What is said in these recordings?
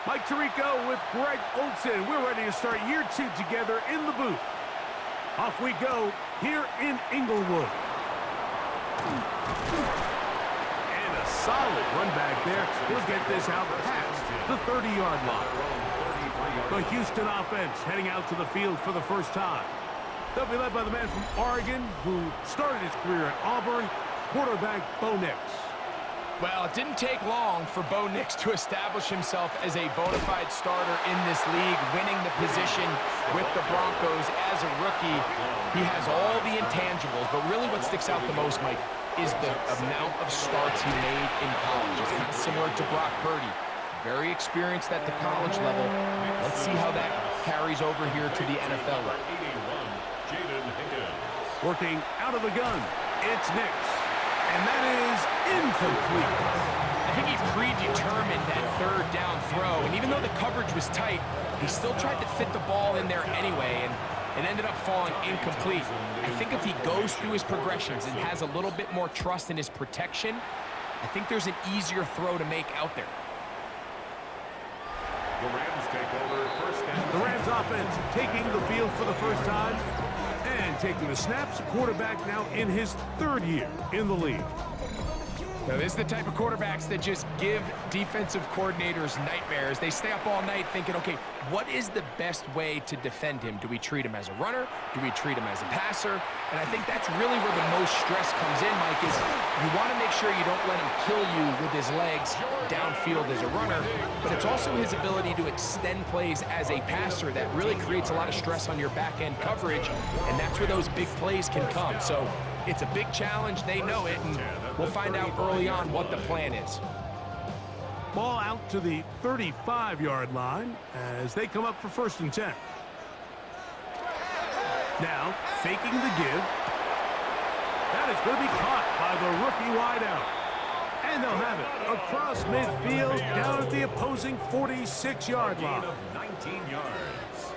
Mike Tirico with Greg Olson. We're ready to start year 2 together in the booth. Off we go here in Inglewood. And a solid run back there. He'll get this out past the 30-yard line. The Houston offense heading out to the field for the first time. They'll be led by the man from Oregon who started his career at Auburn, quarterback Bo Nix. Well, it didn't take long for Bo Nix to establish himself as a bona fide starter in this league, winning the position with the Broncos as a rookie. He has all the intangibles, but really what sticks out the most, Mike, is the amount of starts he made in college. It's kind of similar to Brock Purdy. Very experienced at the college level. Let's see how that carries over here to the NFL level. Working out of the gun, it's Nix. And that is incomplete. I think he predetermined that third down throw, and even though the coverage was tight, he still tried to fit the ball in there anyway, and it ended up falling incomplete. I think if he goes through his progressions and has a little bit more trust in his protection, I think there's an easier throw to make out there. The Rams take over first down. The Rams offense taking the field for the first time. And taking the snaps, quarterback now in his 3rd year in the league. Now, this is the type of quarterbacks that just give defensive coordinators nightmares. They stay up all night thinking, okay, what is the best way to defend him? Do we treat him as a runner? Do we treat him as a passer? And I think that's really where the most stress comes in, Mike, is you want to make sure you don't let him kill you with his legs downfield as a runner, but it's also his ability to extend plays as a passer that really creates a lot of stress on your back-end coverage, and that's where those big plays can come. So it's a big challenge. They know it, and we'll find out early on what the plan is. Ball out to the 35-yard line as they come up for 1st and 10. Now, faking the give. That is going to be caught by the rookie wideout. And they'll have it across midfield down at the opposing 46-yard line. 19 yards.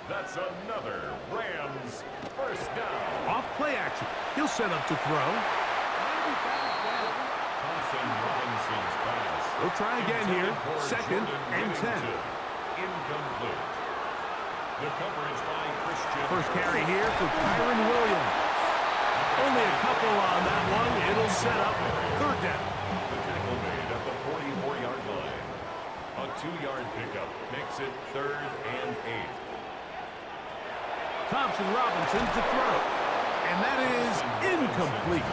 That's another Rams first down. Off play action. He'll set up to throw. Robinson's pass. We'll try again here. 2nd and 10. Incomplete. The coverage by Christian. First carry here for Kyron Williams. Only a couple on that one. It'll set up 3rd down. The tackle made at the 44-yard line. A 2-yard pickup makes it 3rd and 8. Thompson Robinson to throw. And that is incomplete.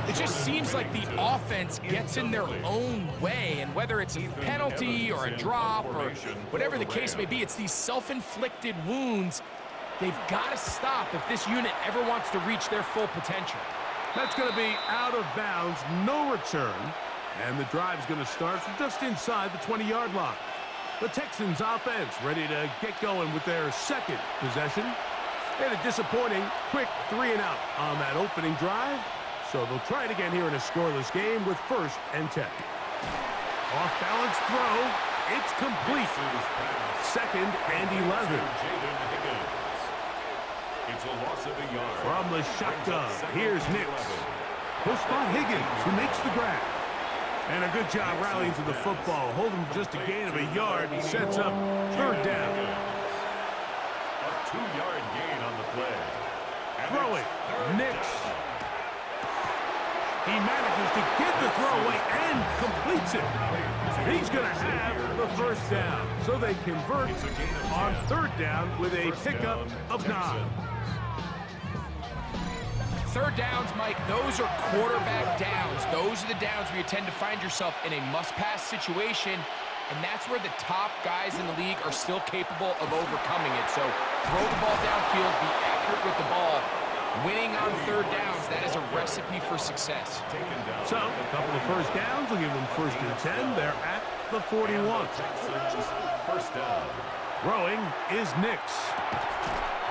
It just seems like the offense gets in their own way, and whether it's a penalty or a drop or whatever the case may be, it's these self-inflicted wounds. They've got to stop if this unit ever wants to reach their full potential. That's going to be out of bounds, no return. And the drive's going to start from just inside the 20-yard line. The Texans offense ready to get going with their 2nd possession. They had a disappointing quick 3-and-out on that opening drive. So they'll try it again here in a scoreless game with 1st and 10. Off-balance throw. It's complete. 2nd and 11. It's a loss of a yard. From the shotgun, here's Nix. He'll spot Higgins, who makes the grab. And a good job rallying to the football. Holding just a gain of a yard. He sets up 3rd down. A 2-yard gain on the play. Throwing, Nix. He manages to get the throw away and completes it. He's going to have the 1st down. So they convert on 3rd down with a pickup of 9. 3rd downs, Mike, those are quarterback downs. Those are the downs where you tend to find yourself in a must-pass situation, and that's where the top guys in the league are still capable of overcoming it. So throw the ball downfield, be accurate with the ball. Winning on 3rd downs, that is a recipe for success. So, a couple of 1st downs will give them 1st and 10. They're at the 41. First down. Throwing is Nix.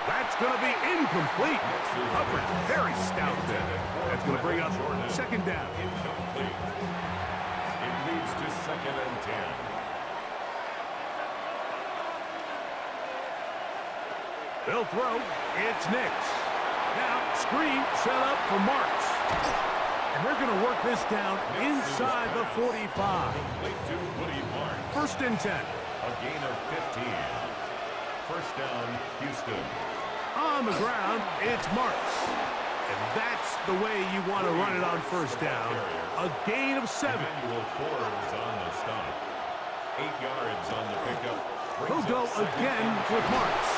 That's going to be incomplete. Coverage very stout there. That's going to bring up 2nd down. Incomplete. It leads to 2nd and 10. They'll throw. It's Nix. Now, screen set up for Marks. And they're going to work this down inside the 45. Complete to Woody Marks. first and 10. A gain of 15. First down, Houston. On the ground, it's Marks. And that's the way you want to run it on first down. A gain of 7. Emmanuel Forbes on the stop. 8 yards on the pickup. He'll go again with Marks.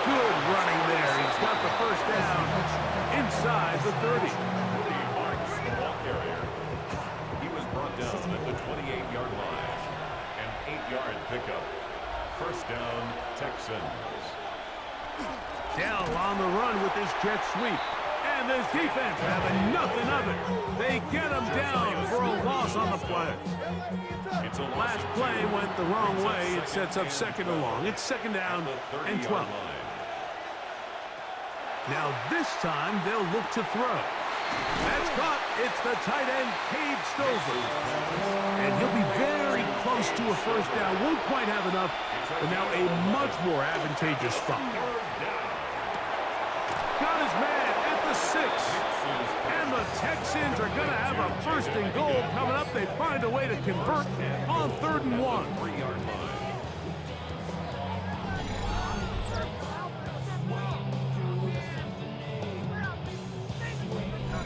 Good running there. He's got the first down inside the 30. Marks, the ball carrier. He was brought down at the 28-yard line. An 8-yard pickup. First down, Texans. Dell on the run with this jet sweep. And this defense having nothing of it. They get him down for a loss on the play. Last play went the wrong way. It sets up second and long. It's second down and 12. Now this time they'll look to throw. That's caught. It's the tight end, Cade Stover. And he'll be very close to a first down. Won't quite have enough, but now a much more advantageous spot. Got his man at the 6. And the Texans are going to have a first and goal coming up. They find a way to convert on 3rd and 1.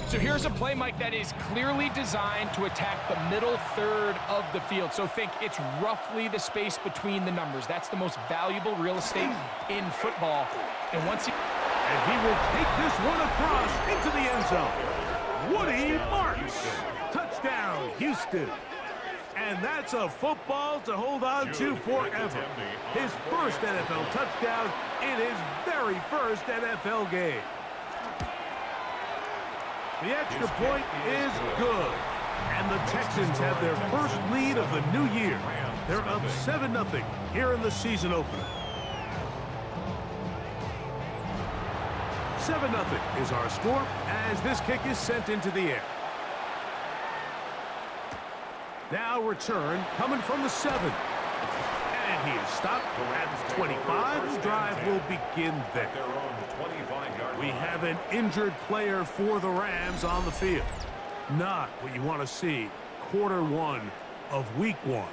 So here's a play, Mike, that is clearly designed to attack the middle third of the field. So think it's roughly the space between the numbers. That's the most valuable real estate in football. And he will take this one across into the end zone. Woody Marks. Touchdown, Houston. And that's a football to hold on to forever. His first NFL touchdown in his very first NFL game. The extra point is good. And the Texans have their first lead of the new year. They're up 7-0 here in the season opener. 7-0 is our score as this kick is sent into the air. Now return coming from the 7. And he is stopped at 25. The drive will begin there. We have an injured player for the Rams on the field. Not what you want to see quarter 1 of week 1.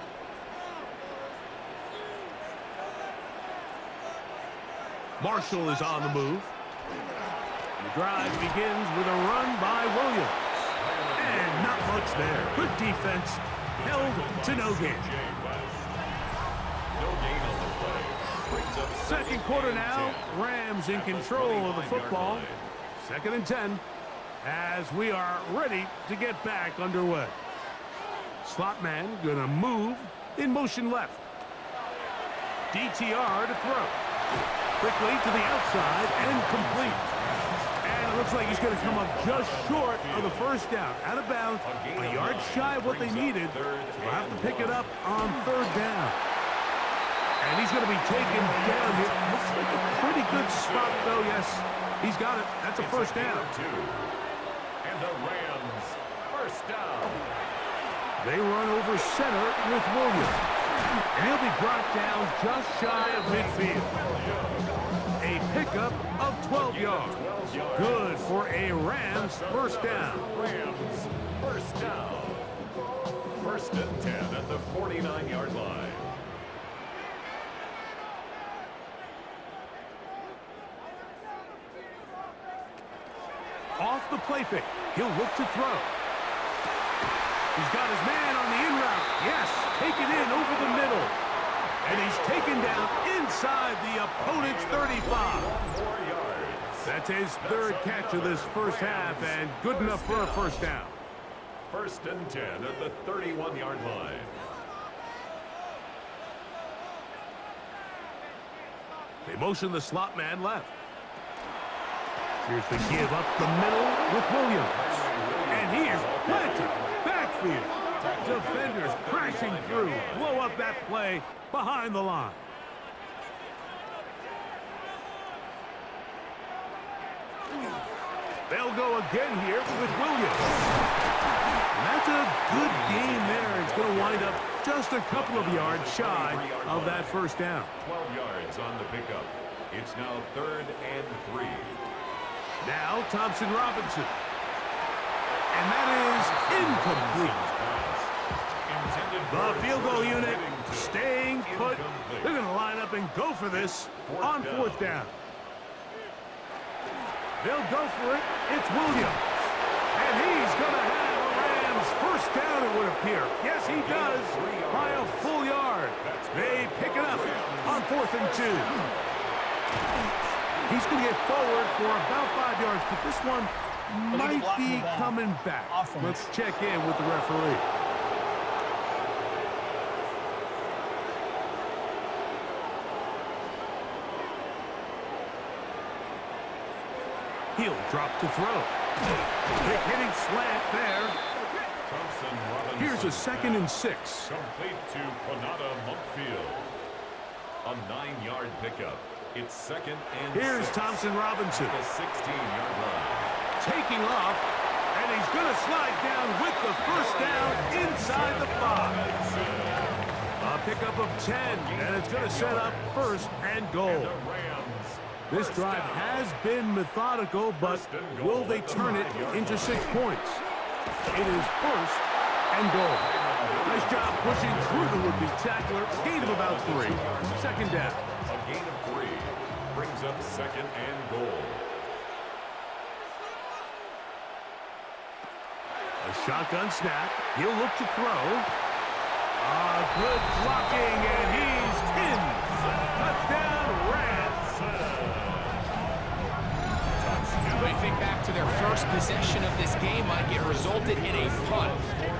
Marshall is on the move. The drive begins with a run by Williams. And not much there. Good defense. Held to no gain. Second quarter now. Rams in control of the football. 2nd and 10 as we are ready to get back underway. Slot man gonna move in motion left. DTR to throw. Quickly to the outside and complete. And it looks like he's going to come up just short of the first down. Out of bounds, a yard shy of what they needed. We'll have to pick it up on 3rd down. And he's going to be taken down here. Looks like a pretty good spot, though. Yes, he's got it. That's a first down. And the Rams, first down. They run over center with Williams. And he'll be brought down just shy of midfield. A pickup of 12 yards. Good for a Rams first down. Rams, first down. 1st and 10 at the 49-yard line. Off the play fake. He'll look to throw. He's got his man on the in route. Yes, taken in over the middle. And he's taken down inside the opponent's 35. That's his 3rd catch of this first half and good enough for a first down. 1st and 10 at the 31-yard line. They motion the slot man left. Here's the give up the middle with Williams. And here's planted. Backfield. Defenders crashing through. Blow up that play behind the line. They'll go again here with Williams. And that's a good game there. It's going to wind up just a couple of yards shy of that first down. 12 yards on the pickup. It's now 3rd and 3. Now Thompson Robinson. And that is incomplete. The field goal unit stays go for this on fourth down. They'll go for it. It's Williams. And he's going to have a Rams first down, it would appear. Yes, he does, by a full yard. They pick it up on 4th and 2. He's going to get forward for about 5 yards, but this one might be coming back. Let's check in with the referee. He'll drop to throw. Big hitting slant there. Here's a 2nd and 6. Complete to Panada Monkfield. A 9-yard pickup. It's 2nd and 6. Here's Thompson Robinson. The 16-yard line. Taking off, and he's going to slide down with the first down inside the 5. A pickup of 10, and it's going to set up 1st and goal. This drive has been methodical, but will they turn it into 6 points? It is 1st and goal. Nice job pushing through the would-be tackler. Gain of about 3. 2nd down. A gain of 3 brings up 2nd and goal. A shotgun snap. He'll look to throw. Good blocking, and he's pinned. Touchdown, Rams. When you think back to their first possession of this game, Mike, it resulted in a punt.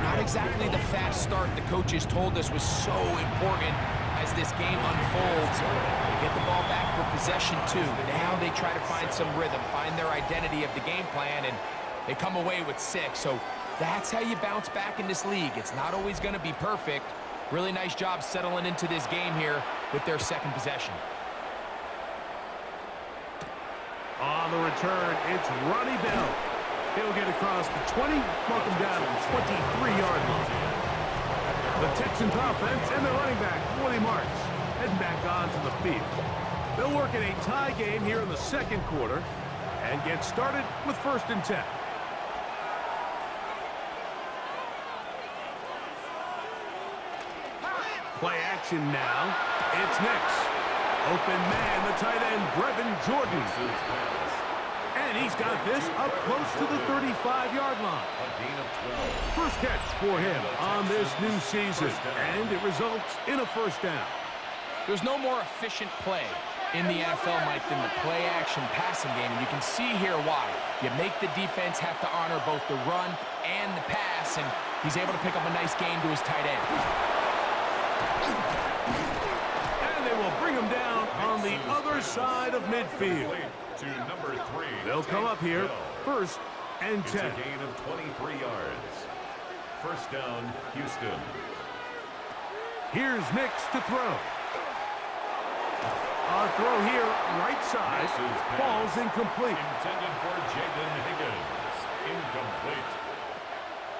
Not exactly the fast start the coaches told us was so important as this game unfolds. They get the ball back for possession 2. Now they try to find some rhythm, find their identity of the game plan, and they come away with 6. So that's how you bounce back in this league. It's not always going to be perfect. Really nice job settling into this game here with their 2nd possession. On the return, it's Ronnie Bell. He'll get across the 20, mark him down at the 23-yard line. The Texans offense and their running back, Woody Marks, heading back onto the field. They'll work in a tie game here in the 2nd quarter and get started with 1st and 10. Play action now. It's Nix. Open man, the tight end, Brevin Jordan. And he's got this up close to the 35-yard line. First catch for him on this new season, and it results in a 1st down. There's no more efficient play in the NFL, Mike, than the play-action passing game, and you can see here why. You make the defense have to honor both the run and the pass, and he's able to pick up a nice gain to his tight end. And they will bring him down on the other side of midfield. To number 3. They'll come up here, 1st and 10. It's a gain of 23 yards. 1st down, Houston. Here's Nix to throw. A throw here, right side, falls incomplete. Intended for Jaden Higgins. Incomplete.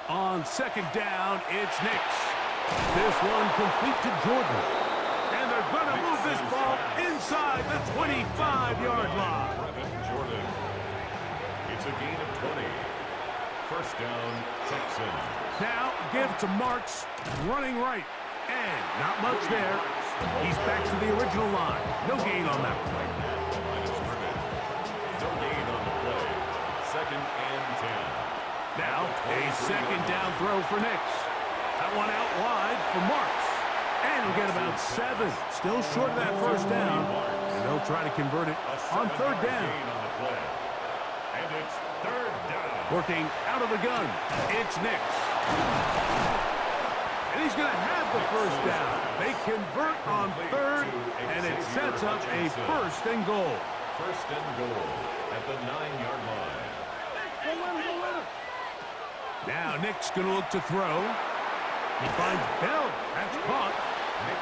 On 2nd down, it's Nix. This one complete to Jordan. And they're going to move this ball inside the 25-yard line. Jordan. It's a gain of 20. 1st down, Texans. Now give to Marks, running right. And not much there. He's back to the original line. No gain on that play. No gain on the play. 2nd and 10. Now a 2nd down throw for Nix. That one out wide for Marks. And we'll get about 7. Still short of that 1st down. And they'll try to convert it on 3rd down. And it's 3rd down. Working out of the gun. It's Nix. And he's going to have the 1st down. They convert on 3rd, and it sets up a 1st and goal. 1st and goal at the 9-yard line. Now Nick's going to look to throw. He finds Bell. That's caught.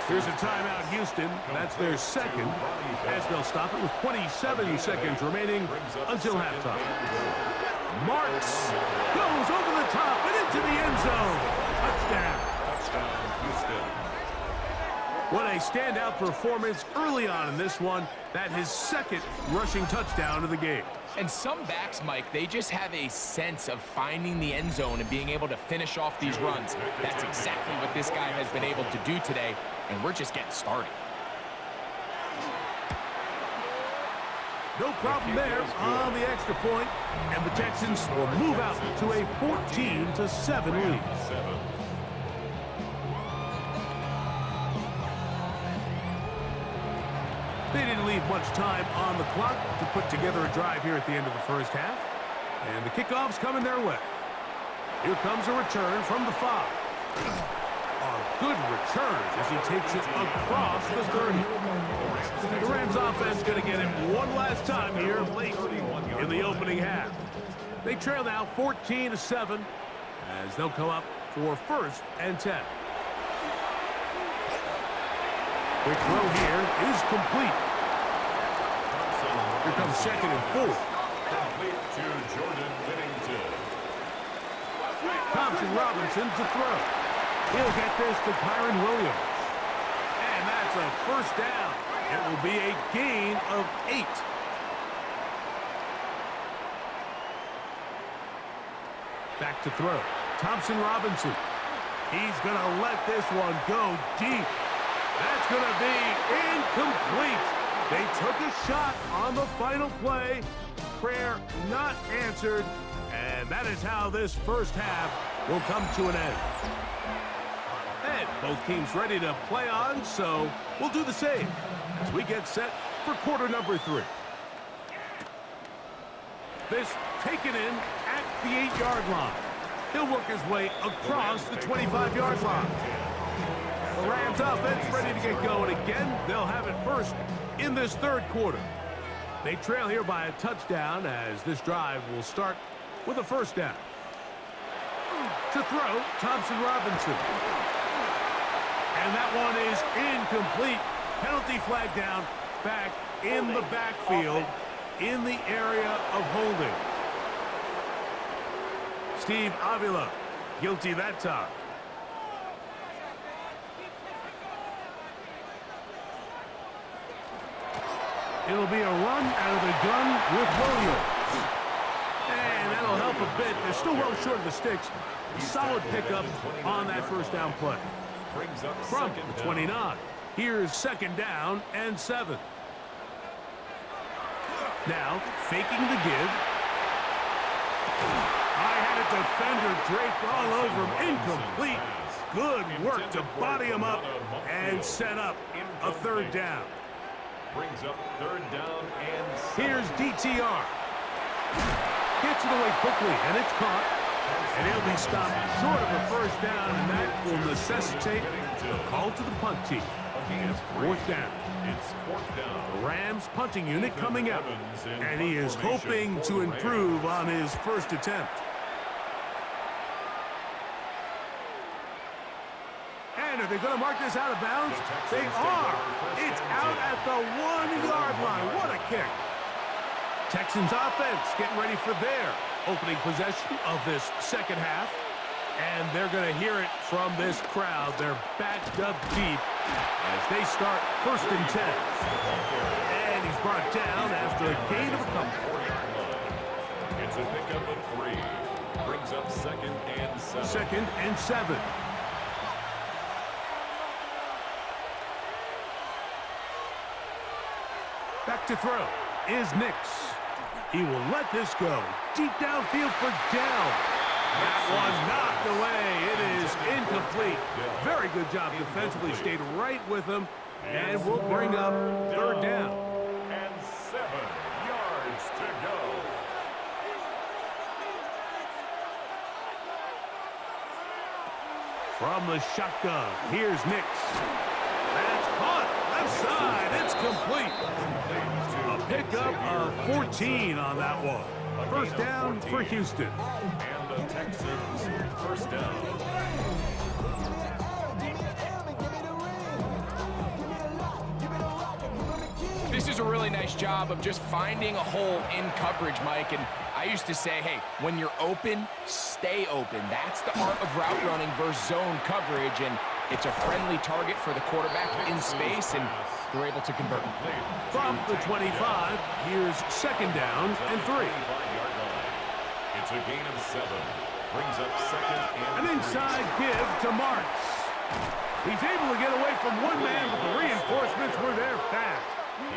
Here's a timeout, Houston. That's their 2nd, as they'll stop it with 27 seconds remaining until halftime. Marks goes over the top and into the end zone. Touchdown. Houston. What a standout performance early on in this one. That his 2nd rushing touchdown of the game. And some backs, Mike, they just have a sense of finding the end zone and being able to finish off these runs. That's exactly what this guy has been able to do today, and we're just getting started. No problem there on the extra point, and the Texans will move out to a 14-7 lead. They didn't leave much time on the clock to put together a drive here at the end of the first half, and the kickoff's coming their way. Here comes a return from the 5. A good return as he takes it across the 30. The Rams offense going to get it one last time here late in the opening half. They trail now 14-7 as they'll come up for 1st and 10. Quick throw here is complete. Here comes 2nd and 4. Complete to Jordan Whittington. Thompson Robinson to throw. He'll get this to Kyron Williams. And that's a 1st down. It will be a gain of 8. Back to throw. Thompson Robinson. He's going to let this one go deep. That's going to be incomplete. They took a shot on the final play. Prayer not answered. And that is how this first half will come to an end. And both teams ready to play on, so we'll do the same as we get set for quarter number 3. This taken in at the 8-yard line. He'll work his way across the 25-yard line. The Rams offense ready to get going again. They'll have it first in this 3rd quarter. They trail here by a touchdown as this drive will start with a 1st down. To throw, Thompson Robinson. And that one is incomplete. Penalty flag down back in the backfield in the area of holding. Steve Avila, guilty that time. It'll be a run out of the gun with Williams. And that'll help a bit. They're still well short of the sticks. Solid pickup on that 1st down play. From the 29. Here's 2nd down and 7. Now, faking the give. I had a defender draped all over him. Incomplete. Good work to body him up and set up a 3rd down. Brings up 3rd down and 7. Here's DTR. Gets it away quickly, and it's caught. And he'll be stopped short of a 1st down, and that will necessitate a call to the punt team. It's 4th down. It's 4th down. The Rams punting unit coming out, and he is hoping to improve on his 1st attempt. And are they going to mark this out of bounds? They are. It's out at the 1-yard line. What a kick. Texans offense getting ready for their opening possession of this 2nd half. And they're going to hear it from this crowd. They're backed up deep as they start 1st and 10. And he's brought down after a gain of a couple. It's a pickup of 3. Brings up 2nd and 7. 2nd and 7. Back to throw is Nix. He will let this go. Deep downfield for Dell. That one knocked away. It is incomplete. Very good job defensively. Stayed right with him. And we'll bring up 3rd down. And 7 yards to go. From the shotgun, here's Nix. That's caught. Left side. It's complete. A pickup of 14 on that one. 1st down for Houston. And the Texans 1st down. This is a really nice job of just finding a hole in coverage, Mike. And I used to say, hey, when you're open, stay open. That's the art of route running versus zone coverage. And it's a friendly target for the quarterback in space, and they're able to convert. From the 25, here's 2nd down and 3. It's a gain of 7. Brings up 2nd and An inside give to Marks. He's able to get away from one man, but the reinforcements were there fast.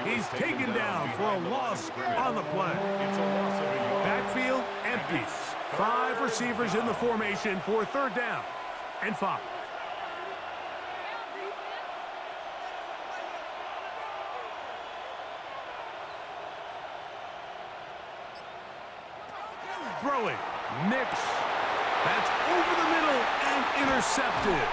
He he's taken down for a loss on the play. It's a loss of a yard. Backfield empty. 5 receivers in the formation for 3rd down and 5. Throwing. Nix. That's over the middle and intercepted.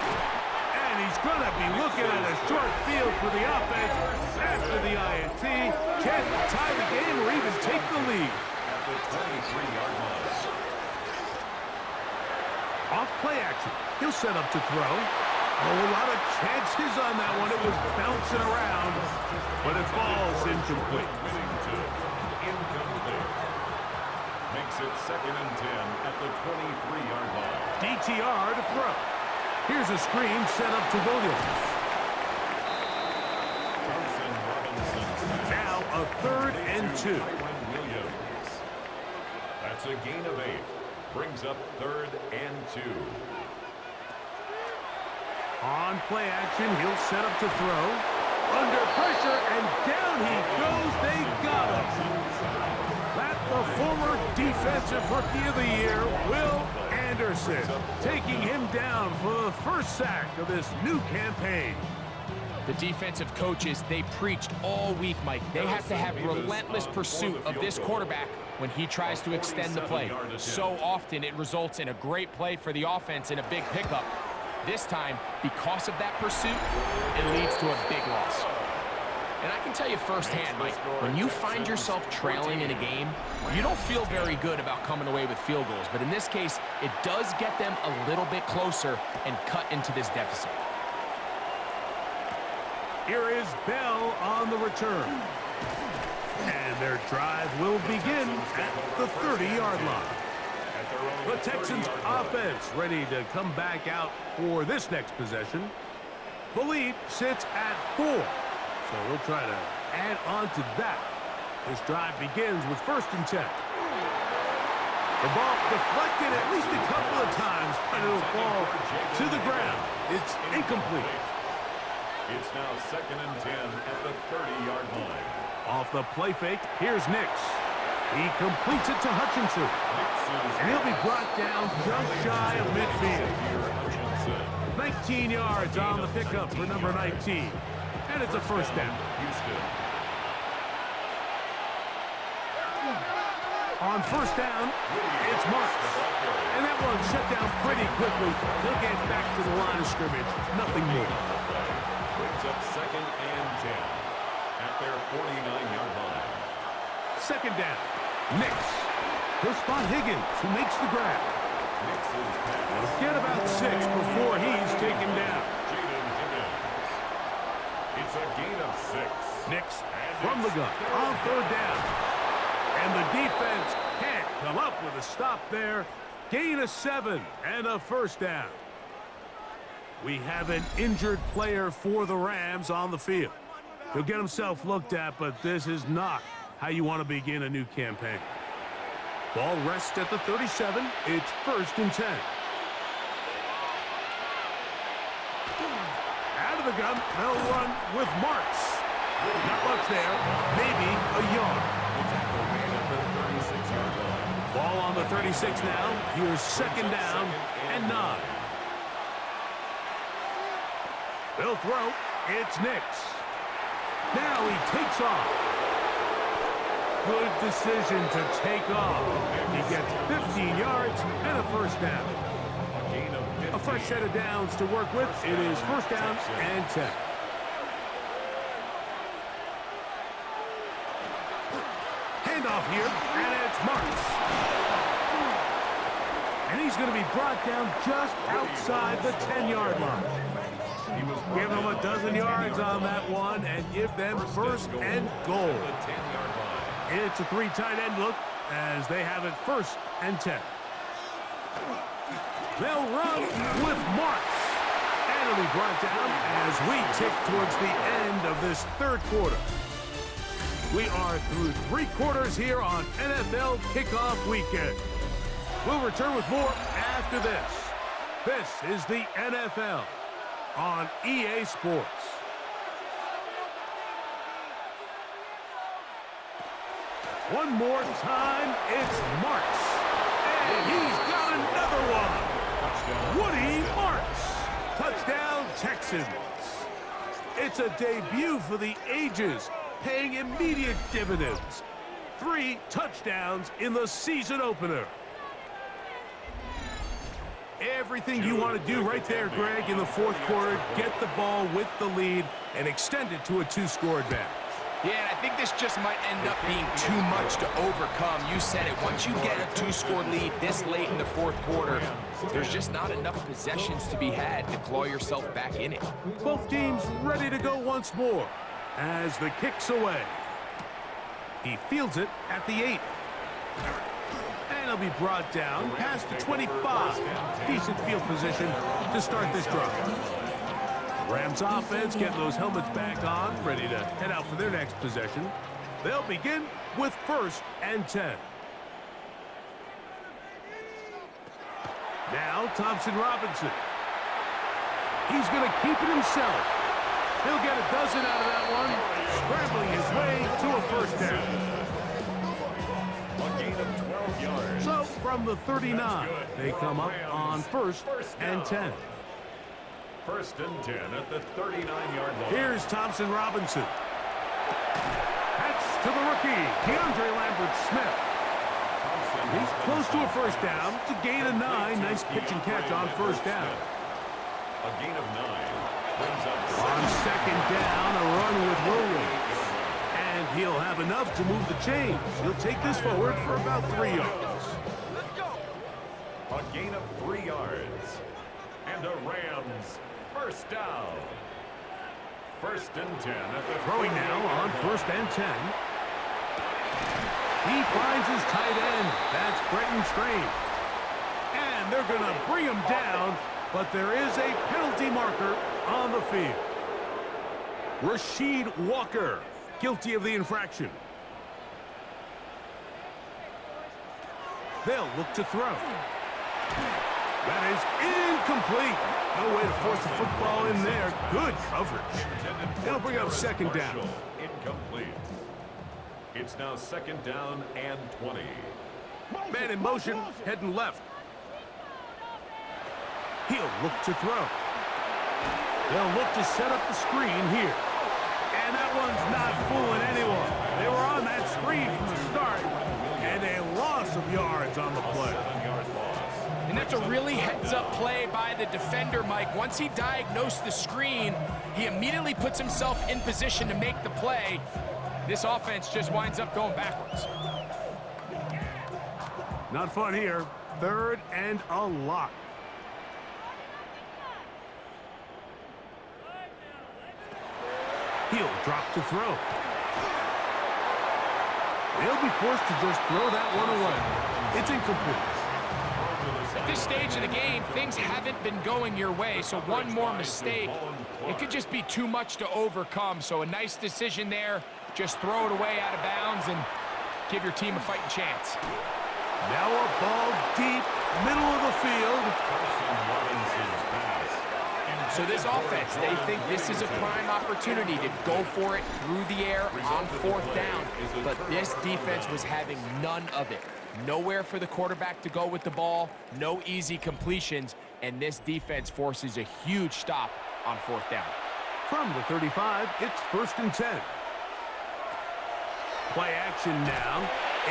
And he's going to be looking at a short field for the offense after the INT. Can't tie the game or even take the lead. At the 23-yard line. Off play action. He'll set up to throw. Oh, a lot of chances on that one. It was bouncing around, but it falls incomplete. Incomplete. Makes it 2nd and 10 at the 23-yard line. DTR to throw. Here's a screen set up to Williams. Now a 3rd and 2. Williams. That's a gain of 8. Brings up 3rd and 2. On play action, he'll set up to throw. Under pressure, and down he goes. They got him. That the former Defensive Rookie of the Year, Will Anderson, taking him down for the first sack of this new campaign. The defensive coaches, they preached all week, Mike. They have to have relentless pursuit of this quarterback when he tries to extend the play. So often it results in a great play for the offense and a big pickup. This time, because of that pursuit, it leads to a big loss. And I can tell you firsthand, Mike, when you find yourself trailing in a game, you don't feel very good about coming away with field goals. But in this case, it does get them a little bit closer and cut into this deficit. Here is Bell on the return. And their drive will begin at the 30-yard line. The Texans offense ready to come back out for this next possession. The lead sits at 4. So we'll try to add on to that. This drive begins with 1st and 10. The ball deflected at least a couple of times, but it'll fall to the ground. It's incomplete. It's now 2nd and 10 at the 30-yard line. Off the play fake, here's Nix. He completes it to Hutchinson. And he'll be brought down just shy of midfield. 19 yards on the pickup for number 19. And it's a 1st down. On 1st down, it's Marks. And that one shut down pretty quickly. He'll get back to the line of scrimmage. Nothing more. Brings up 2nd and 10 at their 49-yard line. 2nd down. Nix. He'll spot Higgins, who makes the grab. He'll get about 6 before he's taken down. It's a gain of 6. Nix from the gun on 3rd down. And the defense can't come up with a stop there. Gain of 7 and a 1st down. We have an injured player for the Rams on the field. He'll get himself looked at, but this is not how you want to begin a new campaign. Ball rests at the 37. It's 1st and 10. Out of the gun, they'll run with Marks. Not much there, maybe a yard. Ball on the 36 now. Here's 2nd down and 9. They'll throw. It's Nix. Now he takes off. Good decision to take off. He gets 15 yards and a 1st down. A fresh set of downs to work with. It is 1st down and 10. Handoff here, and it's Marks. And he's going to be brought down just outside the 10-yard line. Give them a dozen yards on that one and give them 1st and goal. It's a 3 tight end look as they have it 1st and 10. They'll run with Marks. And it'll be brought down as we tick towards the end of this 3rd quarter. We are through 3 quarters here on NFL Kickoff Weekend. We'll return with more after this. This is the NFL on EA Sports. One more time, it's Marks. And he's got another one. Woody Marks. Touchdown, Texans. It's a debut for the ages, paying immediate dividends. 3 touchdowns in the season opener. Everything you want to do right there, Greg, in the fourth quarter, get the ball with the lead and extend it to a 2-score advantage. Yeah, and I think this just might end up being too much to overcome. You said it. Once you get a 2-score lead this late in the fourth quarter, there's just not enough possessions to be had to claw yourself back in it. Both teams ready to go once more as the kick's away. He fields it at the 8. And he'll be brought down past the 25. Decent field position to start this drive. Rams offense getting those helmets back on, ready to head out for their next possession. They'll begin with 1st and 10. Now Thompson Robinson. He's going to keep it himself. He'll get a dozen out of that one, scrambling his way to a 1st down. A gain of 12 yards. So from the 39, they come up on 1st and 10. 1st and 10 at the 39-yard line. Here's Thompson Robinson. That's to the rookie, DeAndre Lambert-Smith. He's close to a 1st down to gain a 9. Nice pitch and catch on 1st down. A gain of 9 brings up On 2nd down, a run with Williams. And he'll have enough to move the chains. He'll take this forward for about 3 yards. a gain of 3 yards. And a Rams 1st down. 1st and 10 at the Throwing now on 1st and 10. He finds his tight end. That's Brenton Strange. And they're going to bring him down, but there is a penalty marker on the field. Rasheed Walker, guilty of the infraction. They'll look to throw. That is incomplete. No way to force the football in there. Good coverage. It'll bring up 2nd down. Incomplete. It's now 2nd down and 20. Man in motion, heading left. He'll look to throw. They'll look to set up the screen here. And that one's not fooling anyone. They were on that screen from the start. And a loss of yards on the play. And that's a really heads-up play by the defender, Mike. Once he diagnosed the screen, he immediately puts himself in position to make the play. This offense just winds up going backwards. Not fun here. 3rd and a lot. He'll drop to throw. They'll be forced to just throw that one away. It's incomplete. At this stage of the game, things haven't been going your way, so one more mistake, it could just be too much to overcome. So a nice decision there. Just throw it away out of bounds and give your team a fighting chance. Now a ball deep, middle of the field. So this offense, they think this is a prime opportunity to go for it through the air on 4th down. But this defense was having none of it. Nowhere for the quarterback to go with the ball, no easy completions, and this defense forces a huge stop on 4th down. From the 35, it's 1st and 10. Play action now.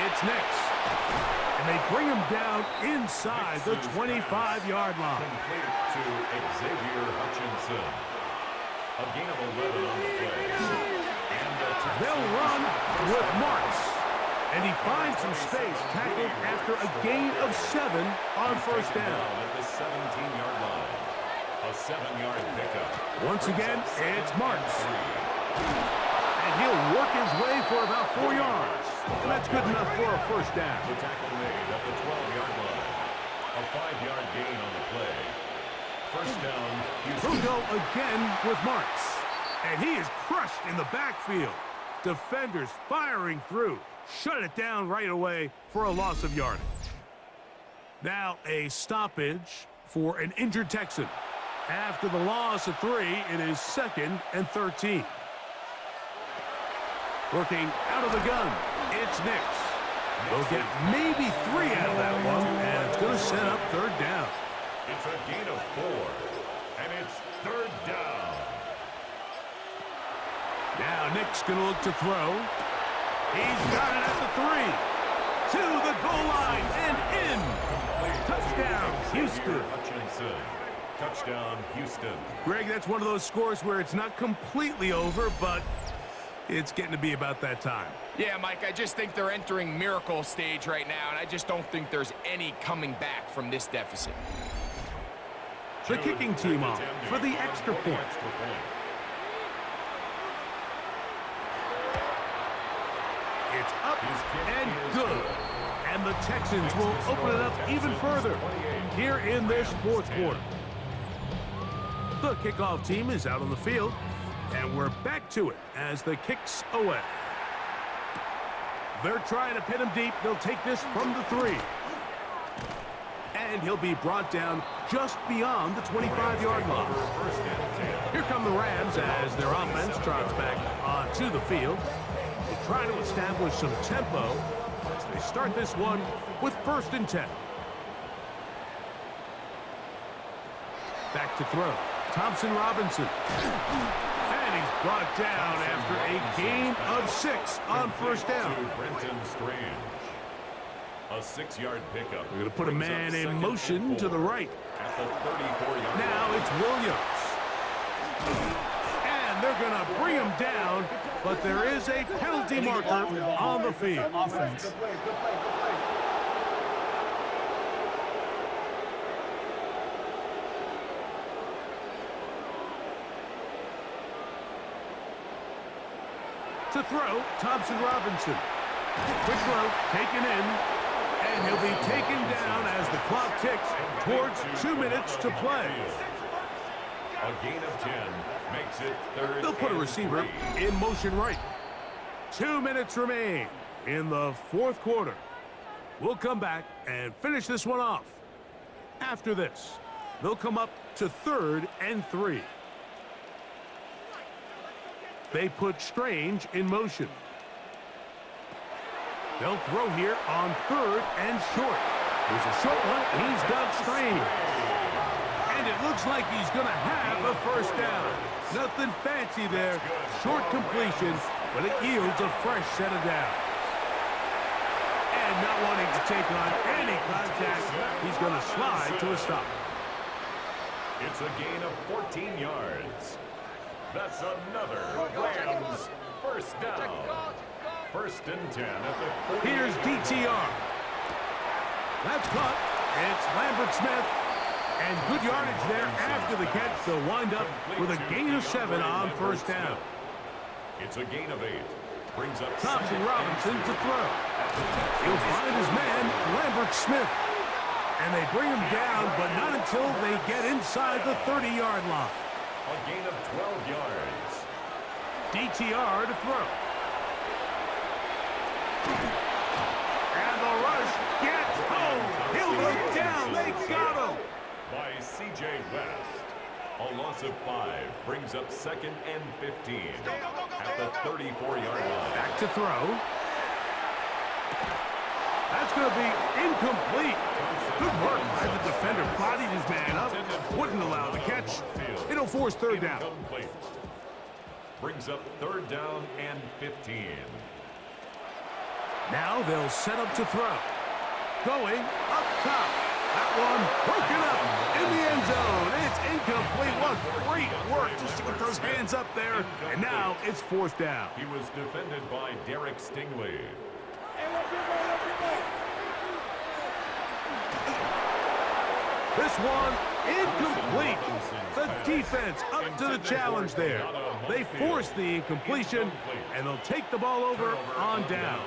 It's Nix. And they bring him down inside the 25-yard line. Complete to Xavier Hutchinson. A gain of 11 on the play. And they'll run with Marks. And he finds some space, tackled after a gain of 7 on 1st down. At the 17-yard line. A 7-yard pickup. Once again, it's Marks. And he'll work his way for about 4 yards. And that's good enough for a 1st down. The tackle made at the 12-yard line. A 5-yard gain on the play. 1st down, Houston. He'll go again with Marks. And he is crushed in the backfield. Defenders firing through. Shut it down right away for a loss of yardage. Now a stoppage for an injured Texan. After the loss of 3, it is 2nd and 13. Working out of the gun, it's Nix. They'll get maybe 3 out of that one, and it's going to set up third down. It's a gain of 4, and it's third down. Now Nick's going to look to throw. He's got it at the 3. To the goal line and in. Touchdown, Houston. Hutchinson. Touchdown, Houston. Greg, that's one of those scores where it's not completely over, but it's getting to be about that time. Yeah, Mike, I just think they're entering miracle stage right now, and I just don't think there's any coming back from this deficit. The kicking team off for the extra point. It's up and good. And the Texans will open it up even further here in this fourth quarter. The kickoff team is out on the field, and we're back to it as the kick's away. They're trying to pin him deep. They'll take this from the 3. And he'll be brought down just beyond the 25-yard line. Here come the Rams as their offense trots back onto the field. They try to establish some tempo as they start this one with 1st and 10. Back to throw. Thompson Robinson. And he's brought down after a gain of 6 on 1st down. Brenton Strange. A 6-yard pickup. We're going to put a man in motion to the right. At the 34-yard Now it's Williams. And they're going to bring him down, but there is a penalty marker on the field. Offense. To throw, Thompson Robinson. Quick throw, taken in, and he'll be taken down as the clock ticks towards 2 minutes to play. A gain of 10 makes it third. They'll put a receiver in motion right. 2 minutes remain in the fourth quarter. We'll come back and finish this one off. After this, they'll come up to 3rd and 3. They put Strange in motion. They'll throw here on 3rd and short. There's a short one. He's got Strange. And it looks like he's going to have a 1st down. Nothing fancy there. Short completion, but it yields a fresh set of downs. And not wanting to take on any contact, he's going to slide to a stop. It's a gain of 14 yards. That's another Rams 1st down. 1st and 10 at the 40. Here's DTR. That's caught. It's Lambert Smith. And good yardage there after the catch. They'll wind up with a gain of 7 on 1st down. It's a gain of 8. Brings up Thompson Robinson to throw. He'll find his man, Lambert Smith. And they bring him down, but not until they get inside the 30-yard line. A gain of 12 yards. DTR to throw. And the rush gets home. He'll go down. They got him. By C.J. West. A loss of 5 brings up 2nd and 15 at the 34-yard line. Back to throw. That's going to be incomplete. Good work by the defender. Bodied his man up. Wouldn't allow the catch. It'll force 3rd down. Incomplete. Brings up 3rd down and 15. Now they'll set up to throw. Going up top. That one broken up in the end zone. It's incomplete. What great work just to get those hands up there. And now it's 4th down. He was defended by Derek Stingley. This one incomplete. The defense up to the challenge there. They force the incompletion, and they'll take the ball over on downs.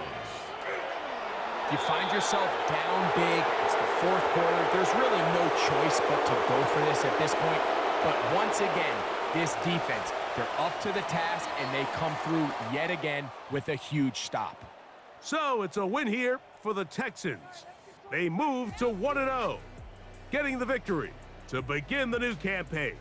You find yourself down big. It's the fourth quarter. There's really no choice but to go for this at this point. But once again, this defense, they're up to the task, and they come through yet again with a huge stop. So it's a win here for the Texans. They move to 1-0, getting the victory to begin the new campaign.